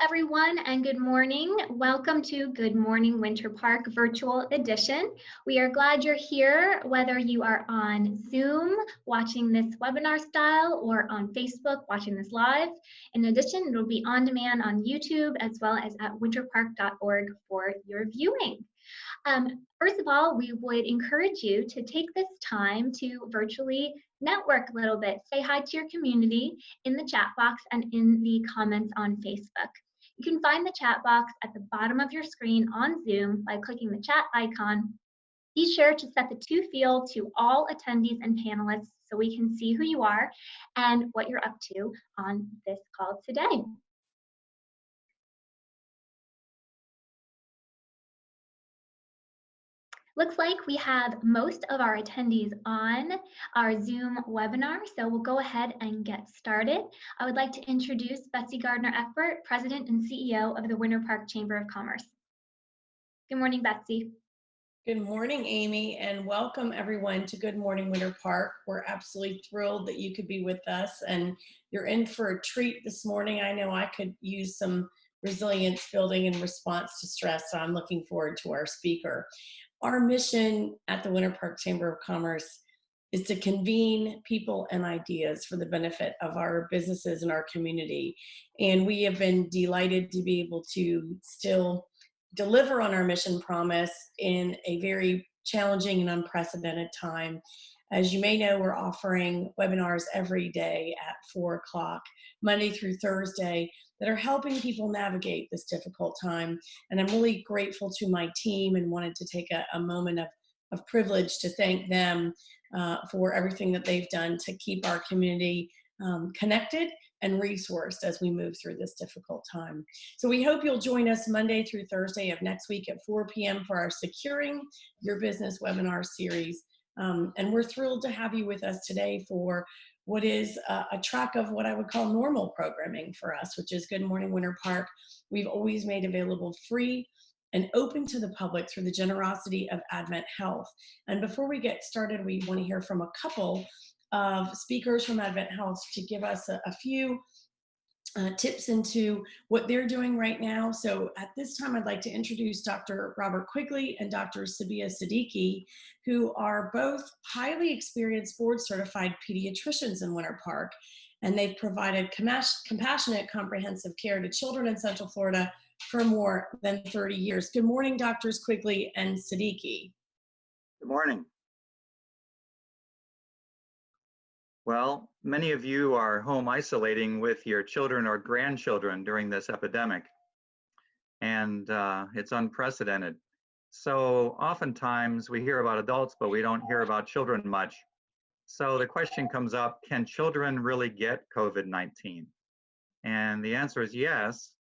everyone, and good morning. Welcome to Good Morning Winter Park Virtual Edition. We are glad you're here, whether you are on Zoom watching this webinar style or on Facebook watching this live. In addition, it'll be on demand on YouTube as well as at winterpark.org for your viewing. First of all, we would encourage you to take this time to virtually network a little bit. Say hi to your community in the chat box and in the comments on Facebook. You can find the chat box at the bottom of your screen on Zoom by clicking the chat icon. Be sure to set the to field to all attendees and panelists so we can see who you are and what you're up to on this call today. Looks like we have most of our attendees on our Zoom webinar, so we'll go ahead and get started. I would like to introduce Betsy Gardner-Eckbert, President and CEO of the Winter Park Chamber of Commerce. Good morning, Betsy. Good morning, Amy, and welcome everyone to Good Morning Winter Park. We're absolutely thrilled that you could be with us, and you're in for a treat this morning. I know I could use some resilience building in response to stress, so I'm looking forward to our speaker. Our mission at the Winter Park Chamber of Commerce is to convene people and ideas for the benefit of our businesses and our community. And we have been delighted to be able to still deliver on our mission promise in a very challenging and unprecedented time. As you may know, we're offering webinars every day at 4 o'clock, Monday through Thursday, that are helping people navigate this difficult time. And I'm really grateful to my team and wanted to take a moment of privilege to thank them for everything that they've done to keep our community connected and resourced as we move through this difficult time. So we hope you'll join us Monday through Thursday of next week at 4 p.m. for our Securing Your Business webinar series. And we're thrilled to have you with us today for what is a track of what I would call normal programming for us, which is Good Morning Winter Park. We've always made available free and open to the public through the generosity of Advent Health. And before we get started, we want to hear from a couple of speakers from Advent Health to give us a few tips into what they're doing right now. So at this time, I'd like to introduce Dr. Robert Quigley and Dr. Sabia Siddiqui, who are both highly experienced board-certified pediatricians in Winter Park, and they've provided compassionate, comprehensive care to children in Central Florida for more than 30 years. Good morning, Drs. Quigley and Siddiqui. Good morning. Well, many of you are home isolating with your children or grandchildren during this epidemic, and it's unprecedented. So oftentimes we hear about adults, but we don't hear about children much. So the question comes up, can children really get COVID-19? And the answer is yes,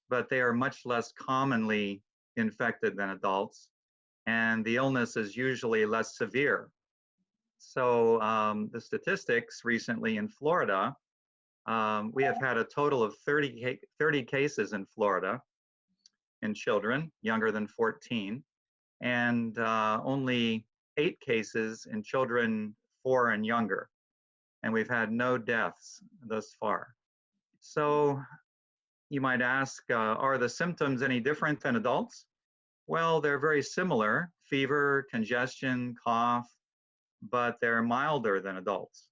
but they are much less commonly infected than adults, and the illness is usually less severe. So the statistics recently in Florida, we have had a total of 30 cases in Florida in children younger than 14, and only 8 cases in children 4 and younger. And we've had no deaths thus far. So you might ask, are the symptoms any different than adults? Well, they're very similar: fever, congestion, cough, but they're milder than adults.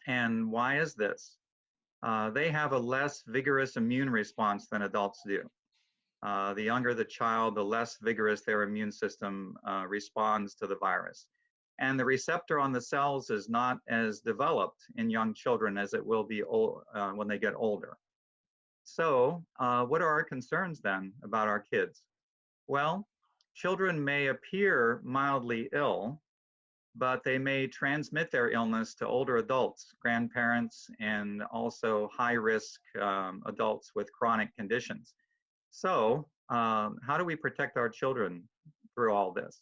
And why is this? They have a less vigorous immune response than adults do. The younger the child, the less vigorous their immune system responds to the virus. And the receptor on the cells is not as developed in young children as it will be when they get older. So what are our concerns then about our kids? Well, children may appear mildly ill, but they may transmit their illness to older adults, grandparents, and also high-risk adults with chronic conditions. So how do we protect our children through all this?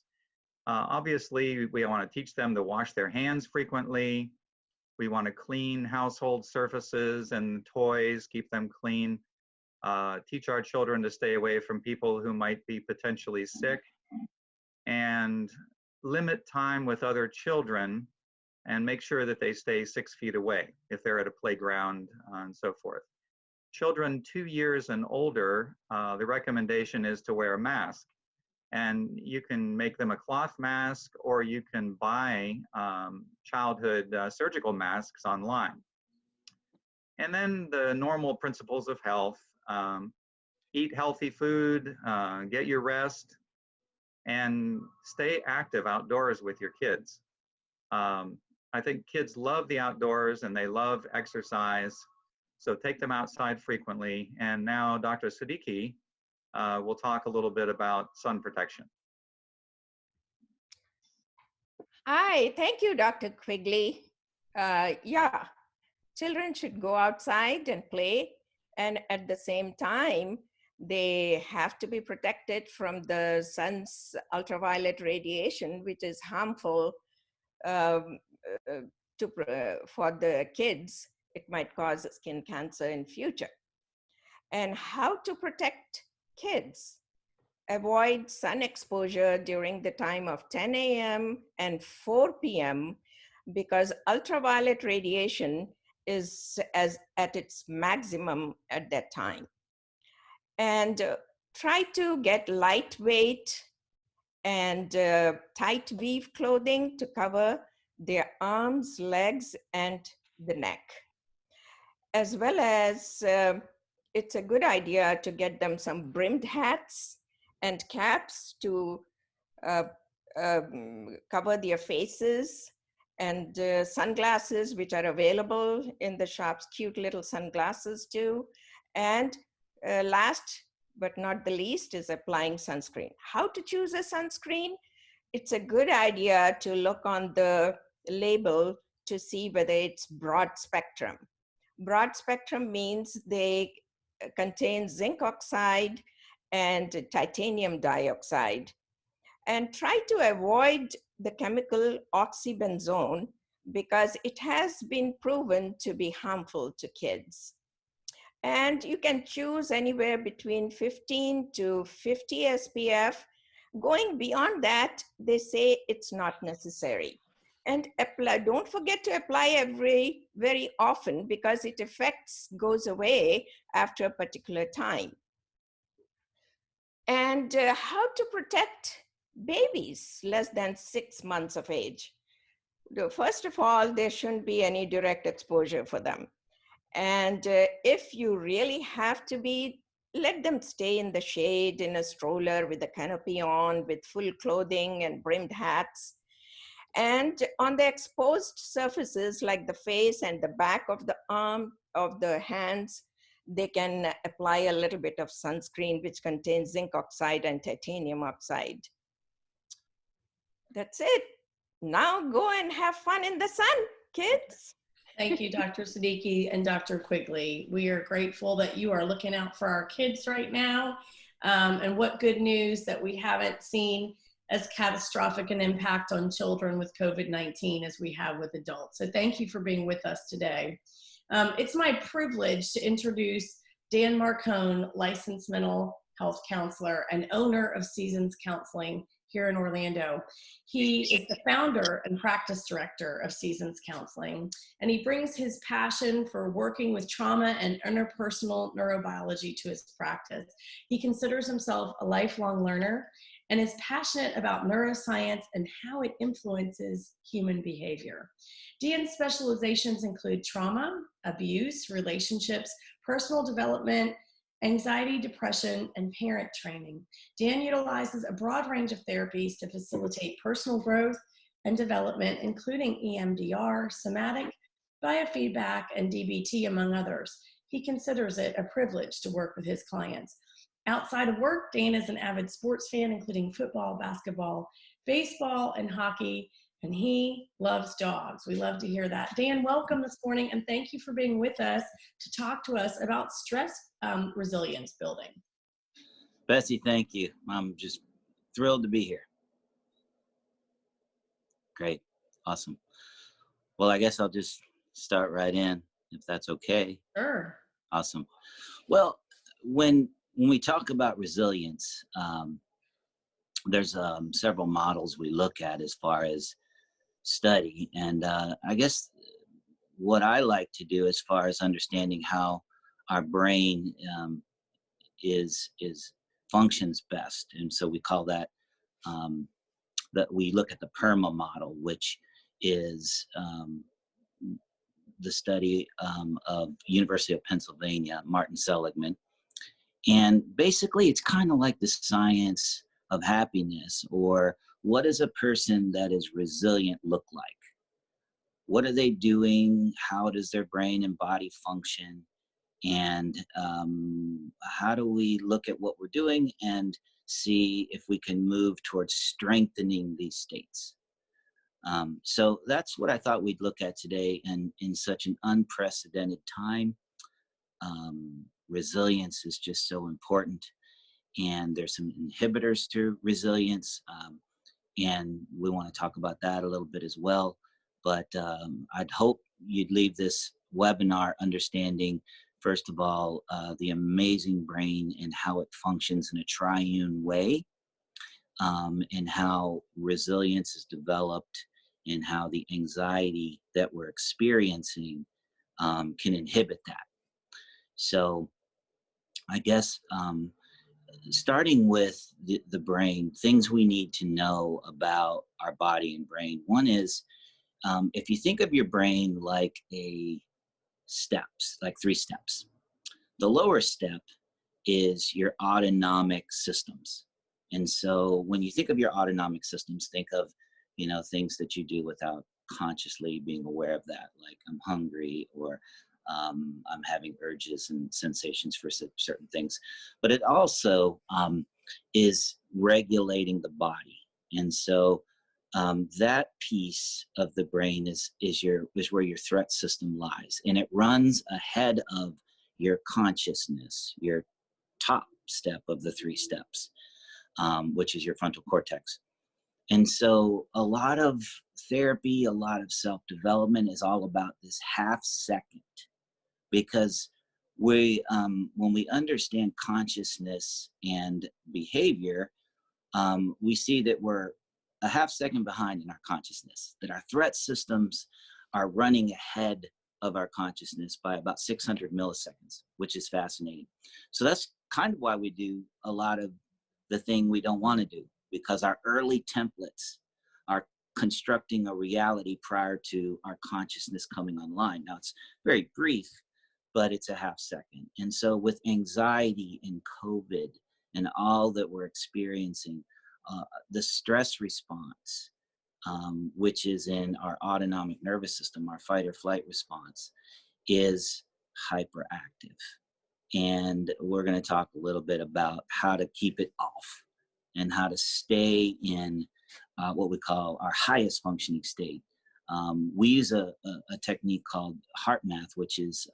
Obviously, we want to teach them to wash their hands frequently. We want to clean household surfaces and toys, keep them clean. Teach our children to stay away from people who might be potentially sick, and limit time with other children and make sure that they stay 6 feet away if they're at a playground and so forth. children 2 years and older, the recommendation is to wear a mask. And you can make them a cloth mask, or you can buy childhood surgical masks online. And then the normal principles of health: eat healthy food, get your rest, and stay active outdoors with your kids. I think kids love the outdoors and they love exercise, so take them outside frequently. And now Dr. Siddiqui will talk a little bit about sun protection. Hi, thank you, Dr. Quigley. Yeah, children should go outside and play, and at the same time, they have to be protected from the sun's ultraviolet radiation, which is harmful um, for the kids. It might cause skin cancer in future. And how to protect kids? Avoid sun exposure during the time of 10 a.m. and 4 p.m. because ultraviolet radiation is at its maximum at that time. And try to get lightweight and tight weave clothing to cover their arms, legs, and the neck. As well as it's a good idea to get them some brimmed hats and caps to cover their faces, and sunglasses, which are available in the shops, cute little sunglasses too. And last but not the least is applying sunscreen. How to choose a sunscreen? It's a good idea to look on the label to see whether it's broad spectrum. Broad spectrum means they contain zinc oxide and titanium dioxide. And try to avoid the chemical oxybenzone because it has been proven to be harmful to kids. And you can choose anywhere between 15 to 50 SPF. Going beyond that, they say it's not necessary. And don't forget to apply very often because its effects goes away after a particular time. And how to protect babies less than 6 months of age? First of all, there shouldn't be any direct exposure for them. And if you really have to be, let them stay in the shade in a stroller with a canopy on, with full clothing and brimmed hats. And on the exposed surfaces like the face and the back of the arm, of the hands, they can apply a little bit of sunscreen, which contains zinc oxide and titanium oxide. That's it. Now go and have fun in the sun, kids. Thank you, Dr. Siddiqui and Dr. Quigley. We are grateful that you are looking out for our kids right now. And what good news that we haven't seen as catastrophic an impact on children with COVID-19 as we have with adults. So thank you for being with us today. It's my privilege to introduce Dan Marcone, licensed mental health counselor and owner of Seasons Counseling here in Orlando. He is the founder and practice director of Seasons Counseling, and he brings his passion for working with trauma and interpersonal neurobiology to his practice. He considers himself a lifelong learner and is passionate about neuroscience and how it influences human behavior. Dan's specializations include trauma, abuse, relationships, personal development, anxiety, depression, and parent training. Dan utilizes a broad range of therapies to facilitate personal growth and development, including EMDR, somatic, biofeedback, and DBT, among others. He considers it a privilege to work with his clients. Outside of work, Dan is an avid sports fan, including football, basketball, baseball, and hockey, and he loves dogs. We love to hear that. Dan, welcome this morning, and thank you for being with us to talk to us about stress resilience building. Betsy, thank you. I'm just thrilled to be here. Great. Awesome. Well, I guess I'll just start right in, if that's okay. Sure. Awesome. Well, when we talk about resilience, there's several models we look at as far as study. And I guess what I like to do as far as understanding how our brain is functions best. And so we call that that we look at the PERMA model, which is the study of University of Pennsylvania, Martin Seligman. And basically, it's kind of like the science of happiness, or what does a person that is resilient look like? What are they doing? How does their brain and body function? And how do we look at what we're doing and see if we can move towards strengthening these states? So that's what I thought we'd look at today, and in such an unprecedented time. Resilience is just so important, and there's some inhibitors to resilience, and we want to talk about that a little bit as well. But I'd hope you'd leave this webinar understanding, first of all, the amazing brain and how it functions in a triune way, and how resilience is developed, and how the anxiety that we're experiencing can inhibit that. So I guess starting with the brain, things we need to know about our body and brain. One is, if you think of your brain like like 3 steps, the lower step is your autonomic systems. And so when you think of your autonomic systems, think of, things that you do without consciously being aware of that, like I'm hungry, or I'm having urges and sensations for certain things. But it also is regulating the body. And so that piece of the brain is where your threat system lies. And it runs ahead of your consciousness, your top step of the 3 steps, which is your frontal cortex. And so a lot of therapy, a lot of self-development is all about this half second, because when we understand consciousness and behavior, we see that we're a half second behind in our consciousness, that our threat systems are running ahead of our consciousness by about 600 milliseconds, which is fascinating. So that's kind of why we do a lot of the thing we don't want to do, because our early templates are constructing a reality prior to our consciousness coming online. Now, it's very brief, but it's a half second. And so with anxiety and COVID and all that we're experiencing, the stress response, which is in our autonomic nervous system, our fight or flight response, is hyperactive. And we're going to talk a little bit about how to keep it off and how to stay in what we call our highest functioning state. We use a technique called heart math, which is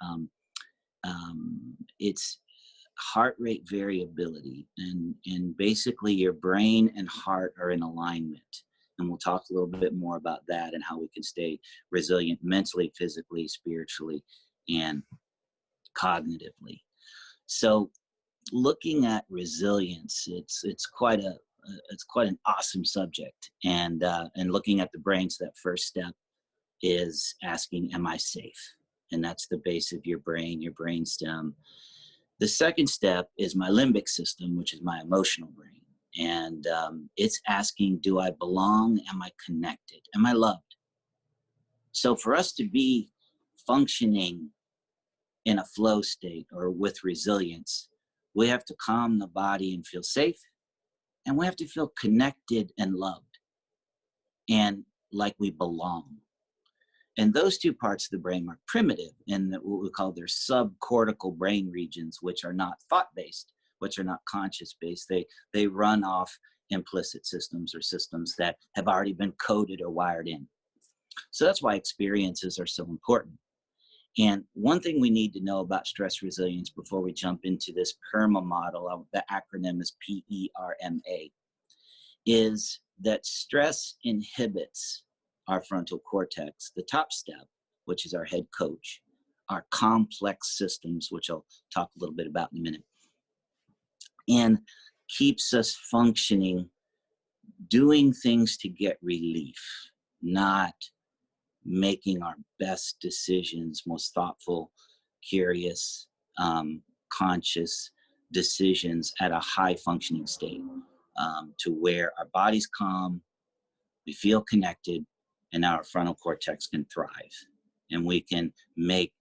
it's heart rate variability, and basically your brain and heart are in alignment. And we'll talk a little bit more about that and how we can stay resilient mentally, physically, spiritually, and cognitively. So looking at resilience, it's quite an awesome subject. And looking at the brain, so that first step is asking, am I safe? And that's the base of your brain stem. The second step is my limbic system, which is my emotional brain. And it's asking, do I belong? Am I connected? Am I loved? So for us to be functioning in a flow state or with resilience, we have to calm the body and feel safe. And we have to feel connected and loved and like we belong. And those 2 parts of the brain are primitive in what we call their subcortical brain regions, which are not thought-based, which are not conscious-based. They run off implicit systems, or systems that have already been coded or wired in. So that's why experiences are so important. And one thing we need to know about stress resilience before we jump into this PERMA model, the acronym is PERMA, is that stress inhibits our frontal cortex, the top step, which is our head coach, our complex systems, which I'll talk a little bit about in a minute, and keeps us functioning, doing things to get relief, not making our best decisions, most thoughtful, curious, conscious decisions at a high functioning state, to where our body's calm, we feel connected, and our frontal cortex can thrive, and we can make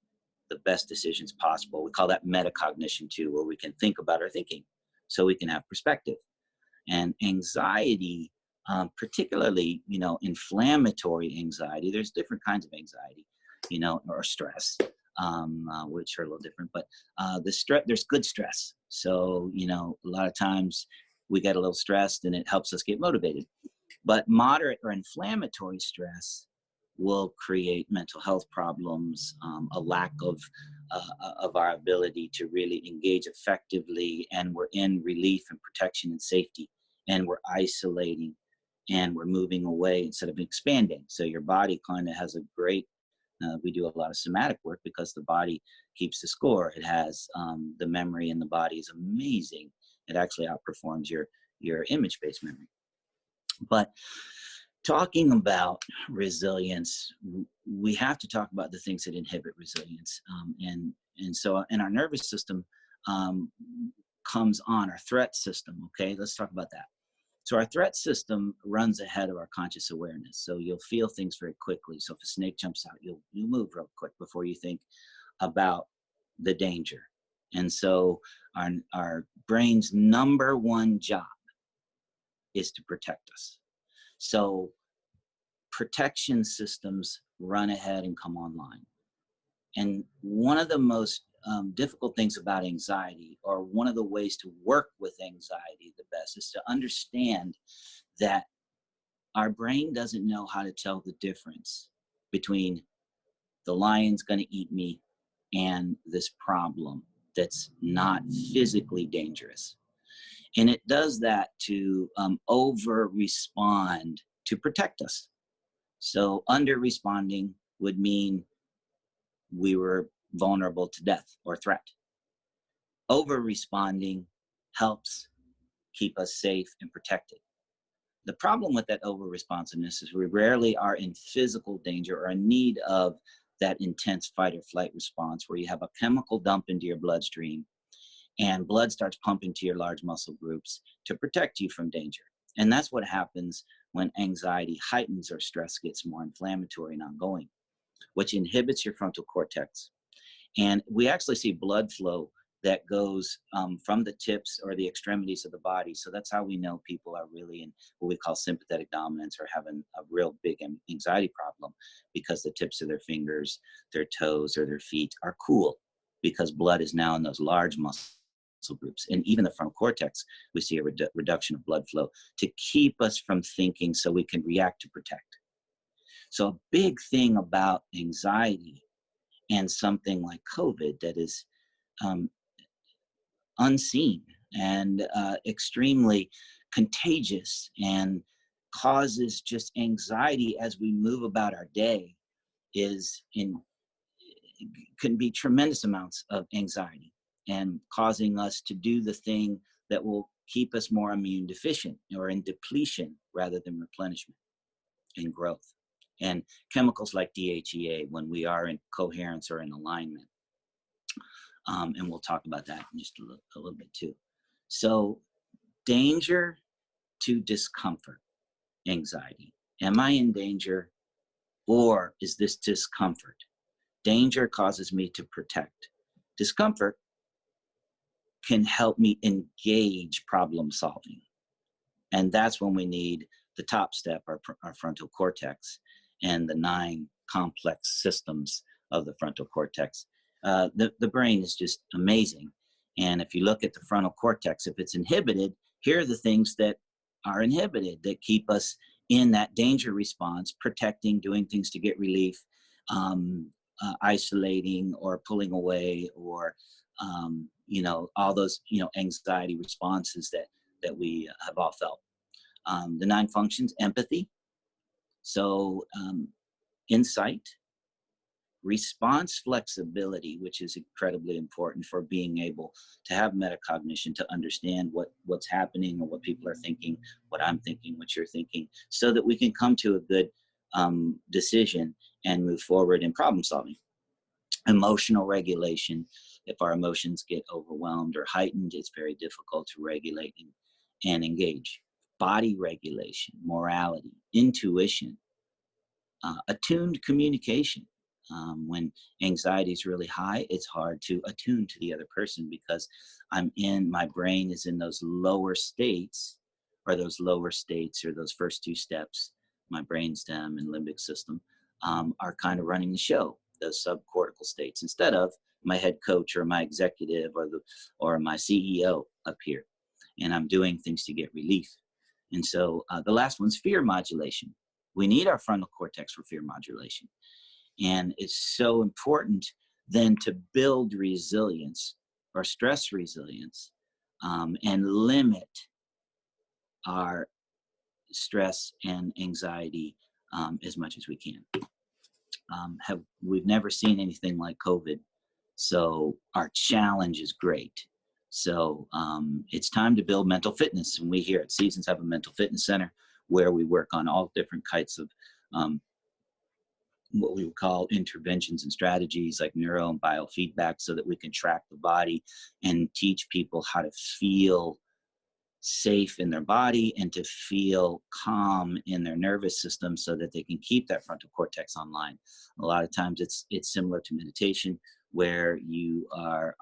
the best decisions possible. We call that metacognition too, where we can think about our thinking so we can have perspective. And anxiety, particularly, inflammatory anxiety, there's different kinds of anxiety, or stress, which are a little different, but there's good stress. So, a lot of times we get a little stressed and it helps us get motivated. But moderate or inflammatory stress will create mental health problems, a lack of our ability to really engage effectively, and we're in relief and protection and safety, and we're isolating, and we're moving away instead of expanding. So your body kind of has a great, we do a lot of somatic work because the body keeps the score. It has the memory in the body is amazing. It actually outperforms your image-based memory. But talking about resilience, we have to talk about the things that inhibit resilience. And so in our nervous system comes on our threat system. Okay, let's talk about that. So our threat system runs ahead of our conscious awareness. So you'll feel things very quickly. So if a snake jumps out, you'll move real quick before you think about the danger. And so our brain's number one job is to protect us. So protection systems run ahead and come online. And one of the most difficult things about anxiety, or one of the ways to work with anxiety the best, is to understand that our brain doesn't know how to tell the difference between the lion's going to eat me and this problem that's not physically dangerous. And it does that to over respond to protect us. So under responding would mean we were vulnerable to death or threat. Over responding helps keep us safe and protected. The problem with that over responsiveness is we rarely are in physical danger or in need of that intense fight or flight response, where you have a chemical dump into your bloodstream and blood starts pumping to your large muscle groups to protect you from danger. And that's what happens when anxiety heightens or stress gets more inflammatory and ongoing, which inhibits your frontal cortex. And we actually see blood flow that goes from the tips or the extremities of the body. So that's how we know people are really in what we call sympathetic dominance, or having a real big anxiety problem, because the tips of their fingers, their toes, or their feet are cool, because blood is now in those large muscle groups. And even the frontal cortex, we see a reduction of blood flow to keep us from thinking, so we can react to protect. So a big thing about anxiety and something like COVID that is unseen and extremely contagious and causes just anxiety as we move about our day can be tremendous amounts of anxiety, and causing us to do the thing that will keep us more immune deficient, or in depletion rather than replenishment and growth. And chemicals like DHEA, when we are in coherence or in alignment. And we'll talk about that in just a little bit too. So danger to discomfort, anxiety. Am I in danger, or is this discomfort? Danger causes me to protect. Discomfort can help me engage problem solving. And that's when we need the top step, our frontal cortex, and the 9 complex systems of the frontal cortex. The brain is just amazing. And if you look at the frontal cortex, if it's inhibited, here are the things that are inhibited that keep us in that danger response, protecting, doing things to get relief, isolating or pulling away, or all those anxiety responses that we have all felt. The 9 functions: empathy, so insight, response flexibility, which is incredibly important for being able to have metacognition, to understand what's happening, or what people are thinking, what I'm thinking, what you're thinking, so that we can come to a good decision and move forward in problem solving. Emotional regulation, If our emotions get overwhelmed or heightened, it's very difficult to regulate and engage. Body regulation, morality, intuition, attuned communication. When anxiety is really high, it's hard to attune to the other person because my brain is in those lower states, or those first two steps, my brainstem and limbic system, are kind of running the show, those subcortical states, instead of my head coach or my executive or my CEO up here. And I'm doing things to get relief. And so the last one's fear modulation. We need our frontal cortex for fear modulation. And it's so important then to build resilience or stress resilience, and limit our stress and anxiety as much as we can. We've never seen anything like COVID, so our challenge is great. So it's time to build mental fitness, and we here at Seasons have a mental fitness center where we work on all different kinds of what we would call interventions and strategies like neuro and biofeedback, so that we can track the body and teach people how to feel safe in their body and to feel calm in their nervous system so that they can keep that frontal cortex online. A lot of times it's similar to meditation, where you are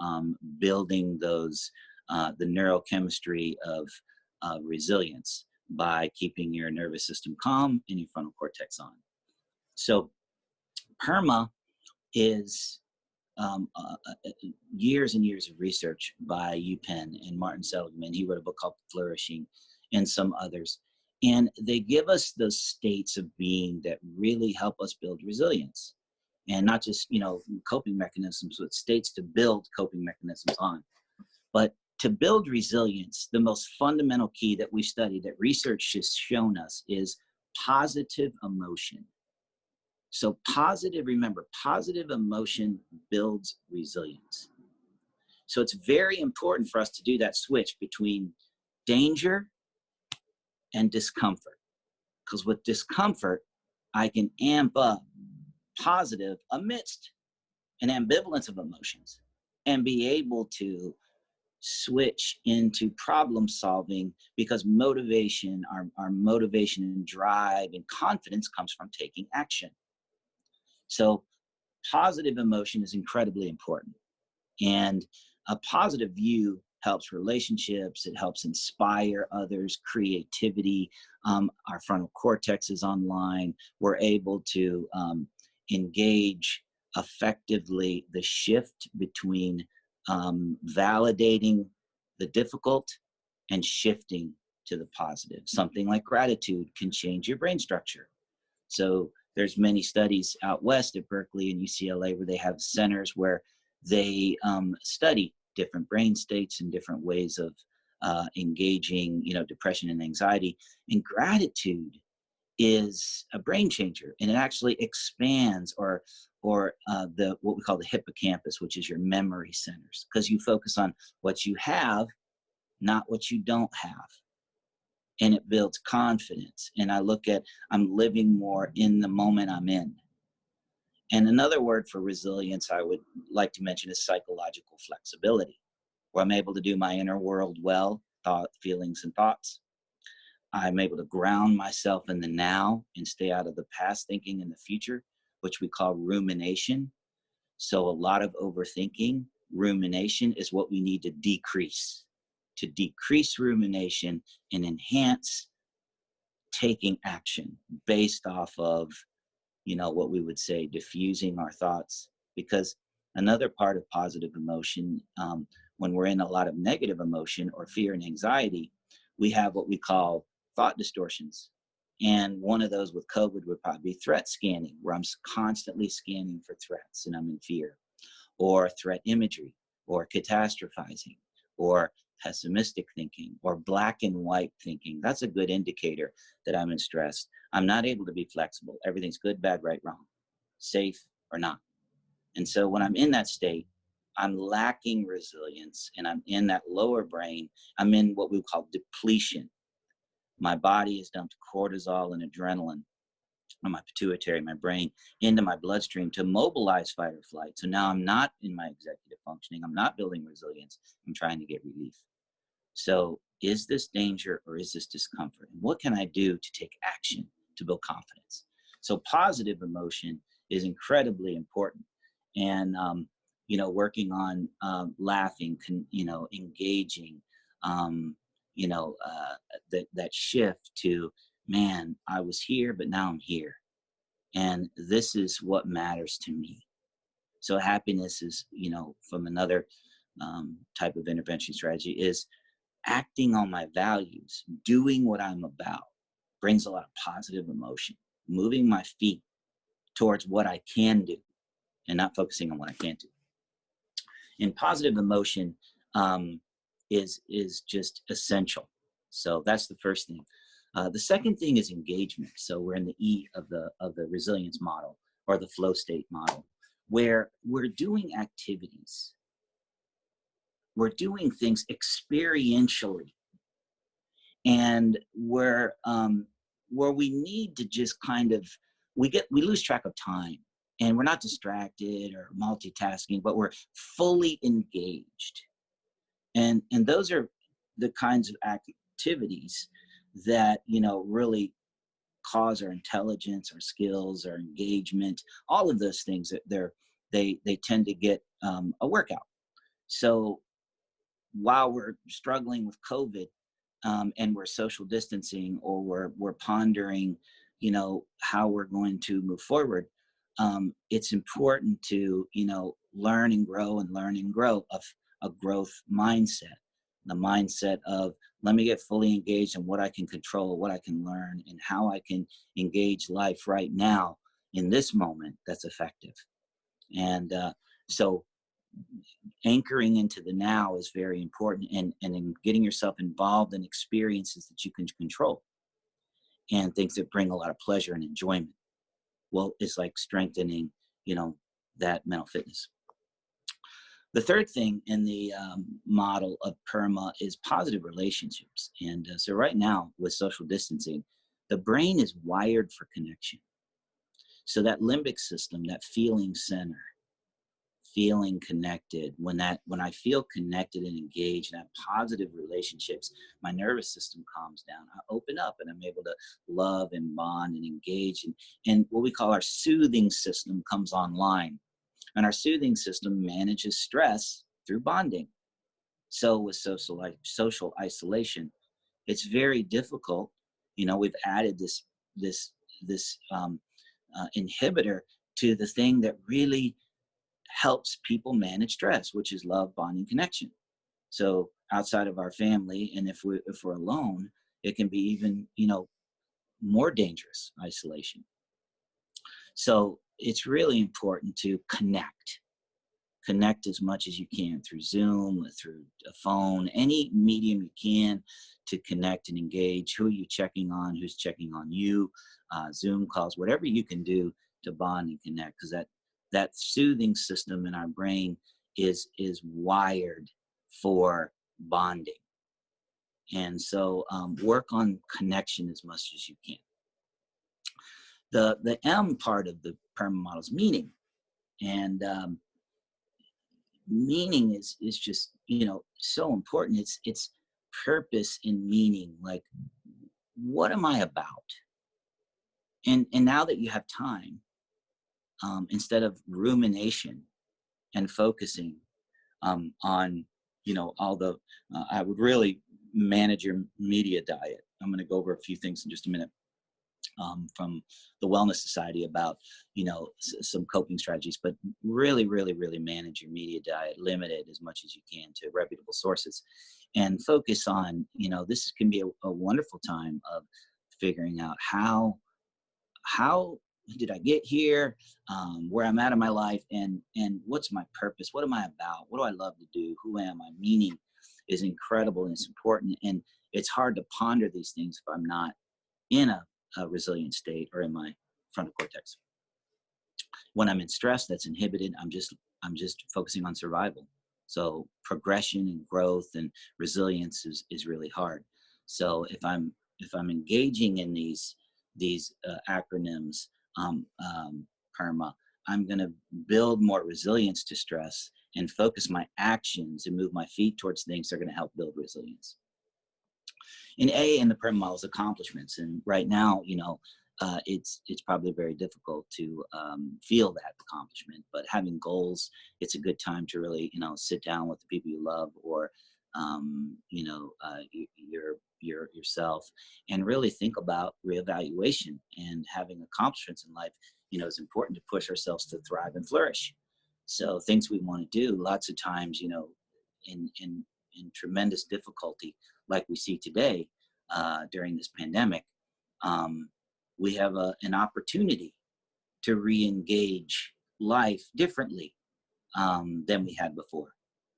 building those the neurochemistry of resilience by keeping your nervous system calm and your frontal cortex on. So PERMA is years and years of research by UPenn and Martin Seligman. He wrote a book called Flourishing, and some others. And they give us those states of being that really help us build resilience. And not just, coping mechanisms, but states to build coping mechanisms on. But to build resilience, the most fundamental key that we studied, that research has shown us, is positive emotion. So remember, positive emotion builds resilience. So it's very important for us to do that switch between danger and discomfort. Because with discomfort, I can amp up positive amidst an ambivalence of emotions and be able to switch into problem solving, because motivation, our motivation and drive and confidence comes from taking action. So positive emotion is incredibly important. And a positive view helps relationships. It helps inspire others, creativity. Our frontal cortex is online. We're able to engage effectively the shift between validating the difficult and shifting to the positive. Something like gratitude can change your brain structure. So there's many studies out west at Berkeley and UCLA where they have centers where they study different brain states and different ways of engaging, depression and anxiety. And gratitude is a brain changer, and it actually expands or the what we call the hippocampus, which is your memory centers, because you focus on what you have, not what you don't have. And it builds confidence. And I'm living more in the moment I'm in. And another word for resilience I would like to mention is psychological flexibility, where I'm able to do my inner world well, feelings and thoughts. I'm able to ground myself in the now and stay out of the past thinking in the future, which we call rumination. So a lot of overthinking, rumination, is what we need to decrease rumination and enhance taking action based off of, what we would say, diffusing our thoughts. Because another part of positive emotion, when we're in a lot of negative emotion or fear and anxiety, we have what we call thought distortions. And one of those with COVID would probably be threat scanning, where I'm constantly scanning for threats and I'm in fear, or threat imagery, or catastrophizing, or pessimistic thinking, or black and white thinking. That's a good indicator that I'm in stress. I'm not able to be flexible. Everything's good, bad, right, wrong, safe or not. And so when I'm in that state, I'm lacking resilience, and I'm in that lower brain. I'm in what we call depletion. My body has dumped cortisol and adrenaline, or my pituitary, my brain, into my bloodstream to mobilize fight or flight. So now I'm not in my executive functioning. I'm not building resilience. I'm trying to get relief. So is this danger or is this discomfort? And what can I do to take action to build confidence? So positive emotion is incredibly important. And, working on laughing, engaging, that shift to, man, I was here, but now I'm here. And this is what matters to me. So happiness is, from another type of intervention strategy, is acting on my values, doing what I'm about, brings a lot of positive emotion, moving my feet towards what I can do and not focusing on what I can't do. And positive emotion is just essential. So that's the first thing. The second thing is engagement. So we're in the E of the resilience model, or the flow state model, where we're doing activities. We're doing things experientially, and where we need to just kind of, we lose track of time, and we're not distracted or multitasking, but we're fully engaged. And those are the kinds of activities that, really cause our intelligence, our skills, our engagement, all of those things that they tend to get a workout. So while we're struggling with COVID, and we're social distancing, or we're pondering, how we're going to move forward, it's important to, learn and grow of a growth mindset, the mindset of, let me get fully engaged in what I can control, what I can learn, and how I can engage life right now in this moment that's effective. And so anchoring into the now is very important, and in getting yourself involved in experiences that you can control and things that bring a lot of pleasure and enjoyment. Well, it's like strengthening, that mental fitness. The third thing in the model of PERMA is positive relationships. And so right now with social distancing, the brain is wired for connection. So that limbic system, that feeling center, feeling connected, when I feel connected and engaged and have positive relationships, my nervous system calms down. I open up and I'm able to love and bond and engage, and what we call our soothing system comes online. And our soothing system manages stress through bonding. So with social isolation, it's very difficult. We've added this inhibitor to the thing that really helps people manage stress, which is love, bonding, connection. So outside of our family, and if we're alone, it can be even, more dangerous, isolation. So it's really important to connect as much as you can through Zoom, through a phone, any medium you can, to connect and engage. Who are you checking on? Who's checking on you? Zoom calls, whatever you can do to bond and connect, because that soothing system in our brain is wired for bonding. And so work on connection as much as you can. The M part of the PERMA model is meaning. And meaning is just, so important. It's purpose and meaning. Like, what am I about? And now that you have time, instead of rumination and focusing on, all the, I would really manage your media diet. I'm going to go over a few things in just a minute from the Wellness Society about, some coping strategies, but really, really, really manage your media diet, limit it as much as you can to reputable sources, and focus on, this can be a wonderful time of figuring out how did I get here, where I'm at in my life, and what's my purpose? What am I about? What do I love to do? Who am I? Meaning is incredible, and it's important. And it's hard to ponder these things if I'm not in a resilient state or in my frontal cortex. When I'm in stress, that's inhibited. I'm just focusing on survival. So progression and growth and resilience is really hard. So if I'm engaging in these these acronyms, PERMA, I'm going to build more resilience to stress and focus my actions and move my feet towards things that are going to help build resilience. In A, in the PERMA model, is accomplishments. And right now, it's probably very difficult to feel that accomplishment. But having goals, it's a good time to really, sit down with the people you love, or yourself, and really think about reevaluation. And having accomplishments in life, is important to push ourselves to thrive and flourish. So things we want to do, lots of times, in tremendous difficulty, like we see today during this pandemic, we have an opportunity to re-engage life differently than we had before.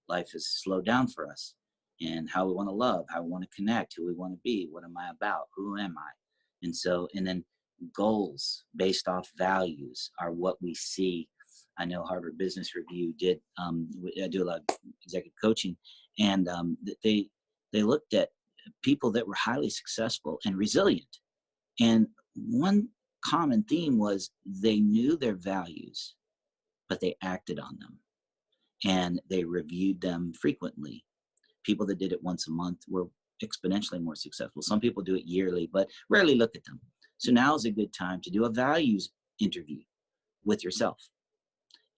Life has slowed down for us, and how we want to love, how we want to connect, who we want to be, what am I about, who am I? And then goals based off values are what we see. I know Harvard Business Review did, I do a lot of executive coaching, and they looked at people that were highly successful and resilient. And one common theme was they knew their values, but they acted on them, and they reviewed them frequently. People that did it once a month were exponentially more successful. Some people do it yearly, but rarely look at them. So now is a good time to do a values interview with yourself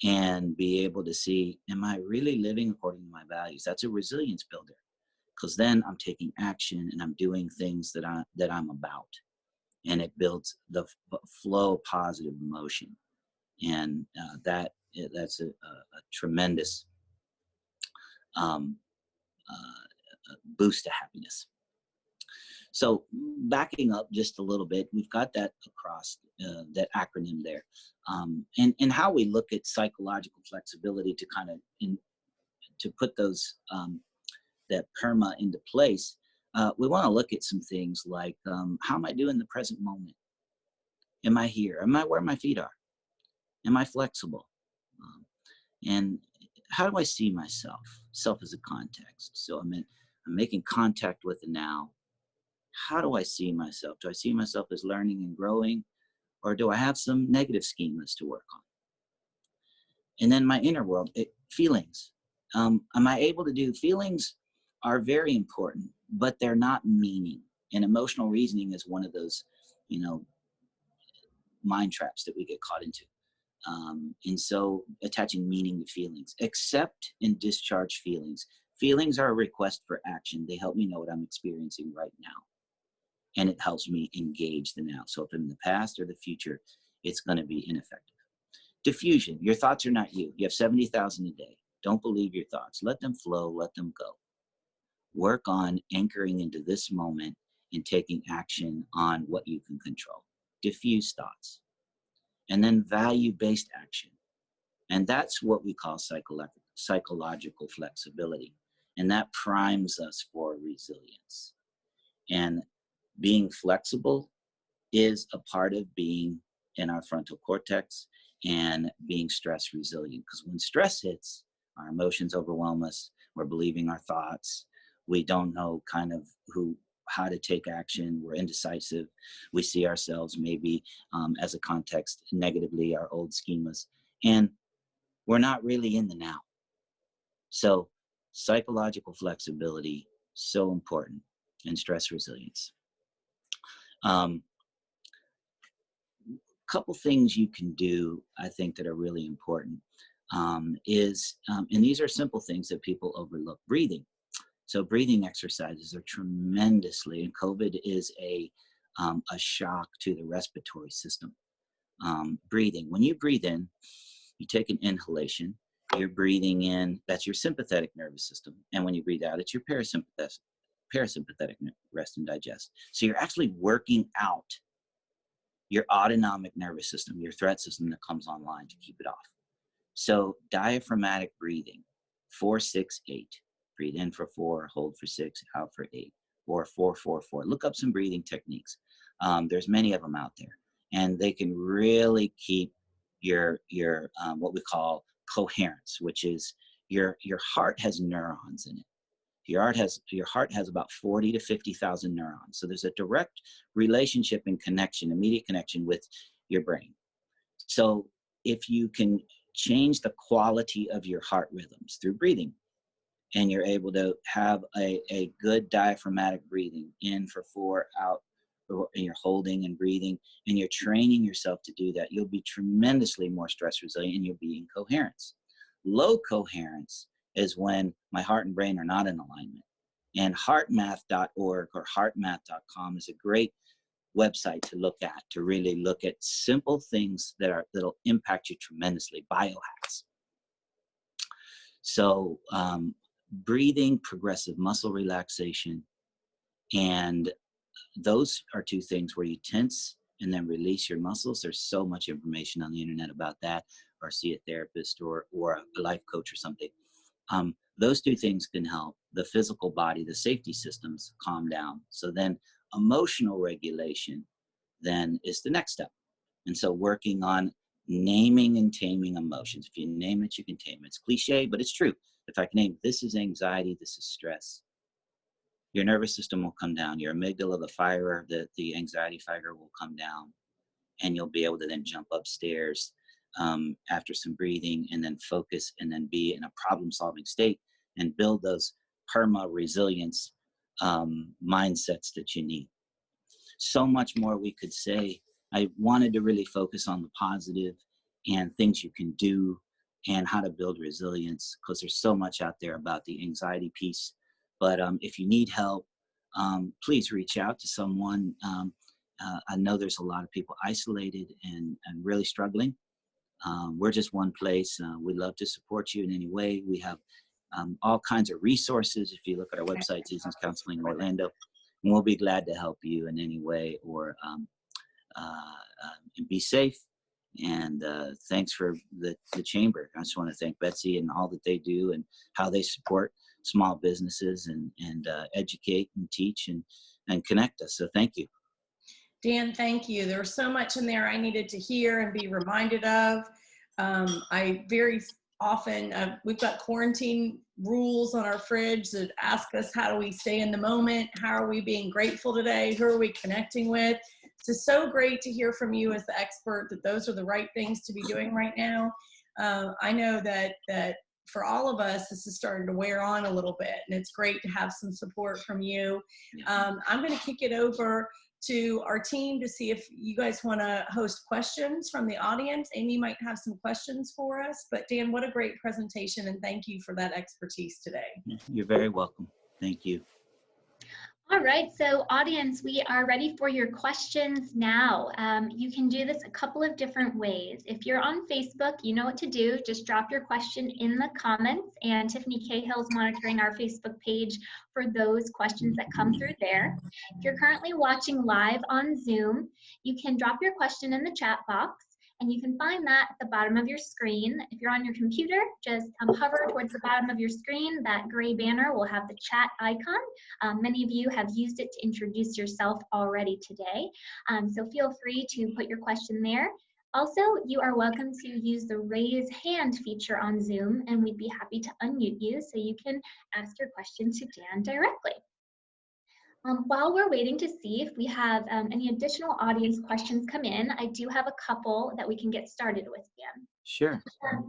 and be able to see, am I really living according to my values? That's a resilience builder, because then I'm taking action and I'm doing things that I'm about, and it builds the flow of positive emotion, and that's a tremendous boost to happiness. So backing up just a little bit, we've got that across that acronym there, and how we look at psychological flexibility to kind of to put those that PERMA into place. We want to look at some things like, how am I doing in the present moment? Am I here? Am I where my feet are? Am I flexible? And how do I see myself? Self as a context. So I'm making contact with the now. How do I see myself? Do I see myself as learning and growing, or do I have some negative schemas to work on? And then my inner world, feelings. Am I able to do feelings? Are very important, but they're not meaning. And emotional reasoning is one of those, mind traps that we get caught into. And so attaching meaning to feelings, accept and discharge feelings. Feelings are a request for action. They help me know what I'm experiencing right now, and it helps me engage the now. So if I'm in the past or the future, it's going to be ineffective. Diffusion. Your thoughts are not you. You have 70,000 a day. Don't believe your thoughts. Let them flow. Let them go. Work on anchoring into this moment and taking action on what you can control. Diffuse thoughts. And then value-based action. And that's what we call psychological flexibility. And that primes us for resilience. And being flexible is a part of being in our frontal cortex and being stress resilient. Because when stress hits, our emotions overwhelm us. We're believing our thoughts. We don't know kind of how to take action. We're indecisive. We see ourselves maybe as a context negatively, our old schemas, and we're not really in the now. So psychological flexibility, so important, and stress resilience. Couple things you can do, I think, that are really important is, and these are simple things that people overlook, breathing. So breathing exercises are tremendously, and COVID is a shock to the respiratory system. Breathing, when you breathe in, you take an inhalation, you're breathing in, that's your sympathetic nervous system. And when you breathe out, it's your parasympathetic rest and digest. So you're actually working out your autonomic nervous system, your threat system that comes online to keep it off. So diaphragmatic breathing, 4-6-8. Breathe in for 4, hold for 6, out for 8, or 4-4-4. Look up some breathing techniques. There's many of them out there, and they can really keep your what we call coherence, which is your heart has neurons in it. Your heart has about 40 to 50,000 neurons. So there's a direct relationship and connection, immediate connection with your brain. So if you can change the quality of your heart rhythms through breathing, and you're able to have a good diaphragmatic breathing in for 4, out, and you're holding and breathing, and you're training yourself to do that, you'll be tremendously more stress resilient, and you'll be in coherence. Low coherence is when my heart and brain are not in alignment. And heartmath.org or heartmath.com is a great website to look at, to really look at simple things that'll impact you tremendously, biohacks. So breathing, progressive muscle relaxation, and those are 2 things where you tense and then release your muscles. There's so much information on the internet about that, or see a therapist or a life coach or something. Those 2 things can help the physical body, the safety systems, calm down. So then emotional regulation then is the next step. And so working on naming and taming emotions. If you name it, you can tame it. It's cliche, but it's true. If I can name, this is anxiety, this is stress, your nervous system will come down. Your amygdala, the firer, the anxiety firer will come down, and you'll be able to then jump upstairs after some breathing, and then focus, and then be in a problem-solving state and build those perma-resilience mindsets that you need. So much more we could say. I wanted to really focus on the positive and things you can do and how to build resilience, because there's so much out there about the anxiety piece. But if you need help, please reach out to someone. I know there's a lot of people isolated and really struggling. We're just one place. We'd love to support you in any way. We have all kinds of resources. If you look at our website, Seasons Counseling Orlando, and we'll be glad to help you in any way, or be safe. And thanks for the chamber. I just want to thank Betsy and all that they do and how they support small businesses and educate and teach and connect us. So thank you. Dan, thank you. There was so much in there I needed to hear and be reminded of. I very often, we've got quarantine rules on our fridge that ask us, how do we stay in the moment? How are we being grateful today? Who are we connecting with? It's so great to hear from you as the expert that those are the right things to be doing right now. I know that for all of us, this is starting to wear on a little bit, and it's great to have some support from you. I'm going to kick it over to our team to see if you guys want to host questions from the audience. Amy might have some questions for us, but Dan, what a great presentation, and thank you for that expertise today. You're very welcome. Thank you. All right, so audience, we are ready for your questions now. You can do this a couple of different ways. If you're on Facebook, you know what to do. Just drop your question in the comments, and Tiffany Cahill's monitoring our Facebook page for those questions that come through there. If you're currently watching live on Zoom, you can drop your question in the chat box, and you can find that at the bottom of your screen. If you're on your computer, just hover towards the bottom of your screen. That gray banner will have the chat icon. Many of you have used it to introduce yourself already today. So feel free to put your question there. Also, you are welcome to use the raise hand feature on Zoom, and we'd be happy to unmute you so you can ask your question to Dan directly. While we're waiting to see if we have any additional audience questions come in, I do have a couple that we can get started with, Dan. Sure.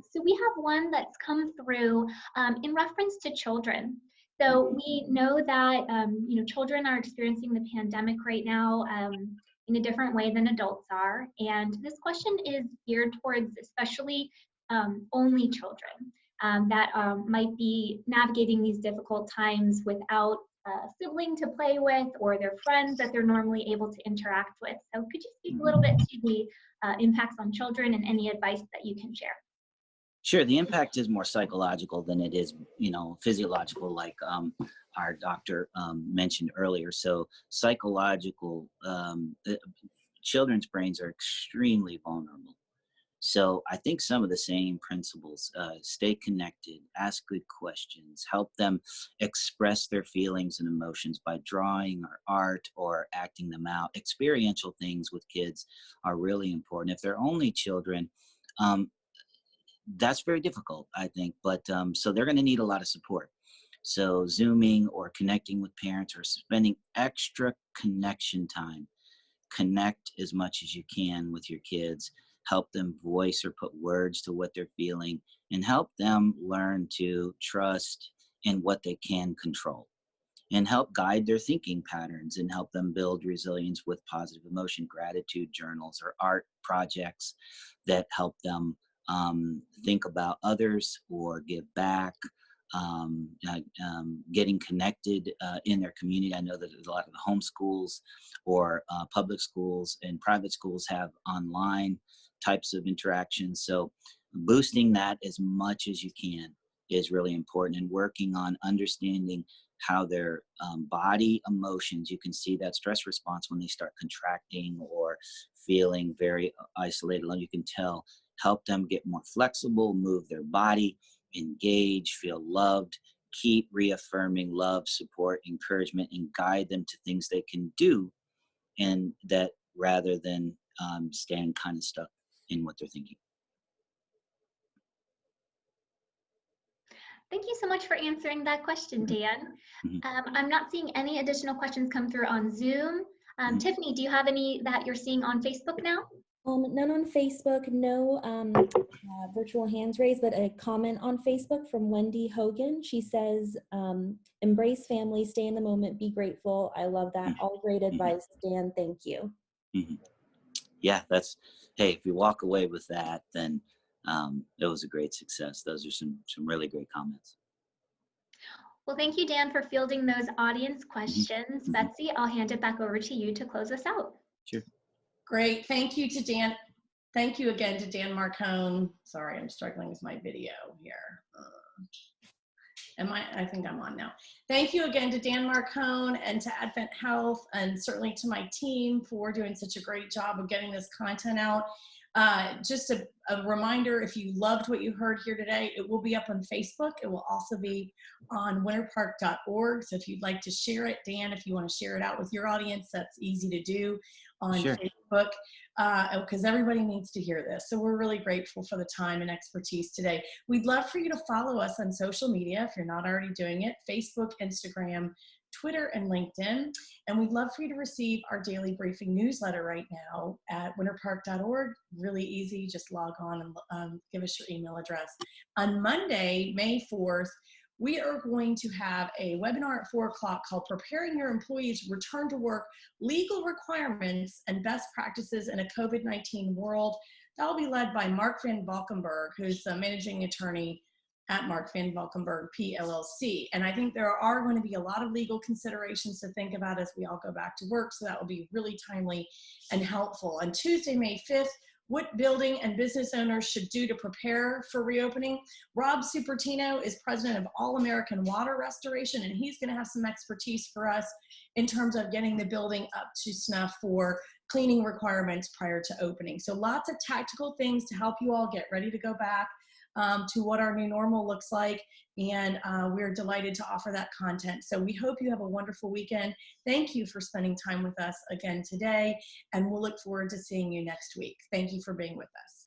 So we have one that's come through in reference to children. So we know that children are experiencing the pandemic right now in a different way than adults are, and this question is geared towards especially only children that might be navigating these difficult times without a sibling to play with or their friends that they're normally able to interact with. So could you speak a little bit to the impacts on children and any advice that you can share? Sure. The impact is more psychological than it is, physiological, like our doctor mentioned earlier. So psychological, children's brains are extremely vulnerable. So I think some of the same principles, stay connected, ask good questions, help them express their feelings and emotions by drawing or art or acting them out. Experiential things with kids are really important. If they're only children, that's very difficult, I think. But so they're going to need a lot of support. So Zooming or connecting with parents or spending extra connection time, connect as much as you can with your kids, help them voice or put words to what they're feeling, and help them learn to trust in what they can control, and help guide their thinking patterns and help them build resilience with positive emotion, gratitude journals, or art projects that help them think about others or give back, getting connected in their community. I know that a lot of the homeschools or public schools and private schools have online types of interactions. So boosting that as much as you can is really important, and working on understanding how their body emotions, you can see that stress response when they start contracting or feeling very isolated. You can tell, help them get more flexible, move their body, engage, feel loved, keep reaffirming love, support, encouragement, and guide them to things they can do, and that rather than staying kind of stuck in what they're thinking. Thank you so much for answering that question, Dan. Mm-hmm. I'm not seeing any additional questions come through on Zoom. Mm-hmm. Tiffany, do you have any that you're seeing on Facebook now? None on Facebook, no virtual hands raised, but a comment on Facebook from Wendy Hogan. She says, embrace family, stay in the moment, be grateful. I love that. Mm-hmm. All great advice, Dan. Thank you. Mm-hmm. Yeah, that's, hey, if you walk away with that, then it was a great success. Those are some really great comments. Well, thank you, Dan, for fielding those audience questions. Mm-hmm. Betsy, I'll hand it back over to you to close us out. Sure. Great. Thank you to Dan. Thank you again to Dan Marcone. Sorry, I'm struggling with my video here. I think I'm on now. Thank you again to Dan Marcone and to Advent Health, and certainly to my team for doing such a great job of getting this content out. Just a reminder, if you loved what you heard here today, it will be up on Facebook. It will also be on winterpark.org. So if you'd like to share it, Dan, if you want to share it out with your audience, that's easy to do on Sure. Facebook, because everybody needs to hear this. So we're really grateful for the time and expertise today. We'd love for you to follow us on social media if you're not already doing it: Facebook, Instagram, Twitter, and LinkedIn. And we'd love for you to receive our daily briefing newsletter right now at winterpark.org. Really easy. Just log on and give us your email address. On Monday, May 4th, we are going to have a webinar at 4 o'clock called Preparing Your Employees Return to Work, Legal Requirements and Best Practices in a COVID-19 World. That will be led by Mark Van Valkenburg, who's the managing attorney at Mark Van Valkenburg, PLLC. And I think there are going to be a lot of legal considerations to think about as we all go back to work. So that will be really timely and helpful. On Tuesday, May 5th, what building and business owners should do to prepare for reopening. Rob Supertino is president of All American Water Restoration, and he's going to have some expertise for us in terms of getting the building up to snuff for cleaning requirements prior to opening. So lots of tactical things to help you all get ready to go back to what our new normal looks like. And we're delighted to offer that content. So we hope you have a wonderful weekend. Thank you for spending time with us again today. And we'll look forward to seeing you next week. Thank you for being with us.